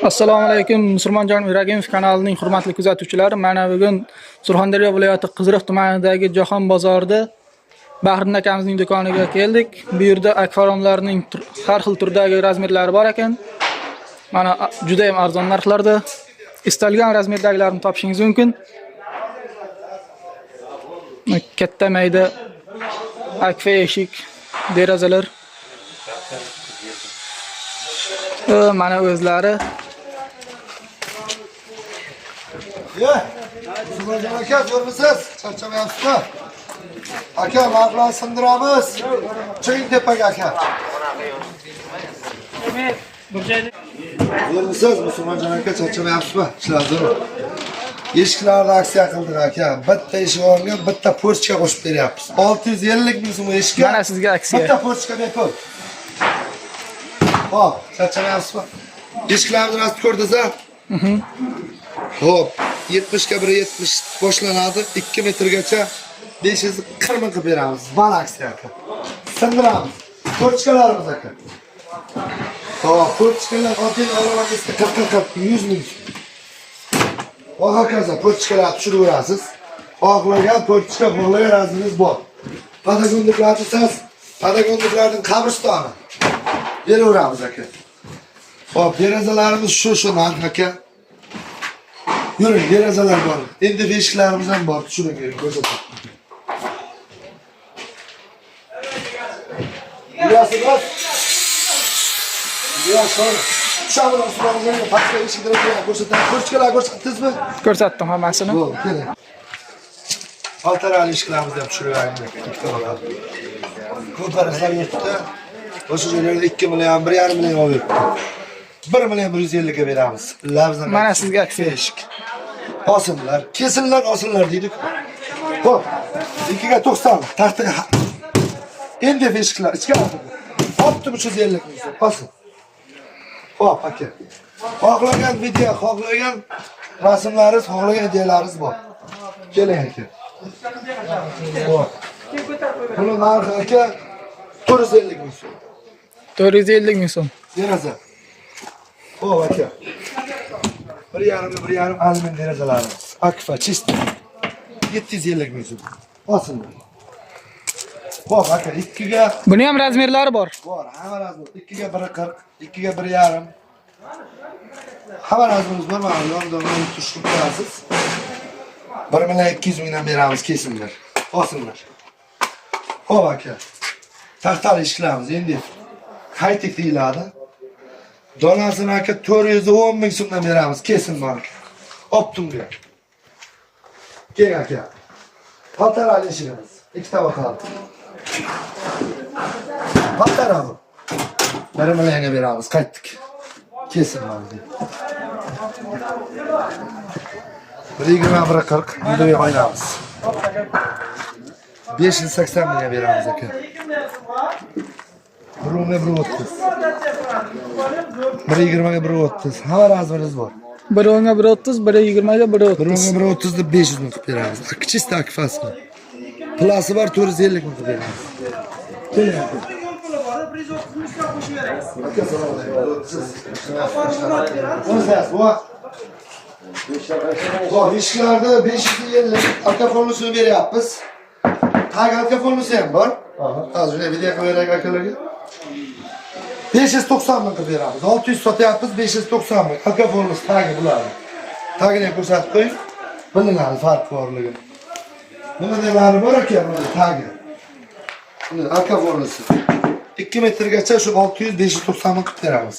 Assalomu alaykum, Musulmonjon Yuragimov kanalining hurmatli kuzatuvchilari. Mana bugun Surxondaryo viloyati Qiziriq tumanidagi Jahon bozorida Bahriddin akamizning do'koniga keldik. Bu yerda akvariumlarning har xil turdagi razmerlari bor ekan. Mana juda ham arzon narxlarda istalgan razmerdagilarni topishingiz mumkin. Katta mayda akva eshik, derazalar. Mana o'zlari. Musulmonjon aka, ko'rmisiz? Charchamayapsizmi? Aka, narxlarni sindiramiz. Chiqing tepaga aka. Ko'rmisiz? Musulmonjon aka, charchamayapsizmi? Ishlar zo'r. Eshiklarni aksiya qildik aka. Bitta eshik o'rniga bitta porchka qo'shib beryapmiz. 650 ming so'm eshikka. Mana sizga aksiya. Bitta porchka bepul. Hop, charchamayapsizmi? Eshiklarni rost ko'rdingiz-a? Hop, 70 ga 170 boshlanadi, 2 metrgacha 540 ming qilib beramiz. Bal aksiya aka. Sindiramiz. Porchkalarimiz aka. Hop, porchkalar oddiy olamizda 40 100 ming. Va hokazo porchkalarni tushiraverasiz. Oqlagan porchka qo'llagan razmingiz bor. Padagonliklarni siz, padagonliklarning qabristoni. Beraveramiz aka. Hop, derazalarimiz shu narx aka. Yuring, derazalar bor. Endi eshiklarimiz ham bor. Tushirib ko'rsataman. Bilasizmi? Bilasizmi? Shamol Usmonovga pastga eshiklarni ko'rsataman. Porchkalar ko'rsatdingizmi? Ko'rsatdim hammasini. Bo'ldi, keling. Altarali eshiklarimizni ham tushiraylik. Ko'paralar yetdi. O'sha joylarda 2 million, 1,5 million olib. 1 million 150 ga beramiz. Lavzan. Mana sizga aksiya eshik. Osinlar, kesinlar, osinlar deydik. Hop. 2 ga 90, taxtaga. Endi eshiklar ichkari. Hopdi 350 ming so'm. Osin. Hop, aka. Xohlagan video, xohlagan rasmlaringiz, xohlagan idealaringiz bor. Keling aka. Hop. Buni narxi aka 450 ming so'm. 450 ming so'm. Deraza. Hop aka. 1,5 alumin derazalarimiz. Akfa chista. 750 ming so'm. Osinlar. Hop aka, 2 ga Buni ham razmerlari bor. bor, hamma razmer. 2 ga 1,40, 2 ga 1,5. Hamma razmerimiz bor, mana yondan tushib qo'yasiz. 1 million 200 mingdan beramiz, kesinlar. Osinlar. Hop aka. Taxtali eshiklarimiz endi high-tech deyiladi. Donasini aka 410 ming so'mdan beramiz, kesin bor. Optimga. Keling aka. Patarali eshigimiz. 2 ta qoldi. Patarali. 1 millionga beramiz, qaytdik. Kesin bor. 1,40 videoga o'ynaymiz. 580 mingga beramiz aka. Burunga 130. 1,20 ga 130. Hamma razmerimiz bor. 1.10 ga 1.30, 1.20 ga 1.30. 1,30 ga 500 ming qilib beramiz. Chista akfasi. Plasi bor 450 ming qilib beramiz. Keling aka. Aka salom. Bor, eshiklarda 550 alkafonlusini beryapmiz. Tag alkafonlusi ham bor. Hozir shunday video qilib beraylik akalarga. 590 ming qilib beramiz. 600 sotyapmiz, 590 ming. Alkafonlus tagi bular. Tagini ham ko'rsatib qo'ying. Bilinadi farq borligi. Nimalar bor ekan bunda tagi. Buni alkafonlusi. 2 metrgacha shu 600-590 ming qilib beramiz.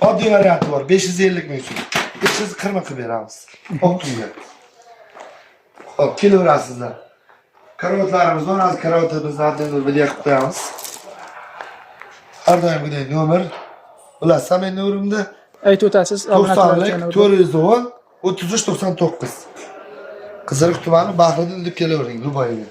Oddiy varianti bor, 550 ming so'm. 540 ming qilib beramiz. Optimga. Hop, kelaverasizlar. Karavotlarimiz bor, hozir karavotimizni adden video qilib qo'yamiz. Har doimgidek nomer. Bilasiz, men nomerimda Aytib o'tasiz, obunachilar uchun. 410 33 99. Qiziriq tumani Bahriddin deb kelavering, Dubayga.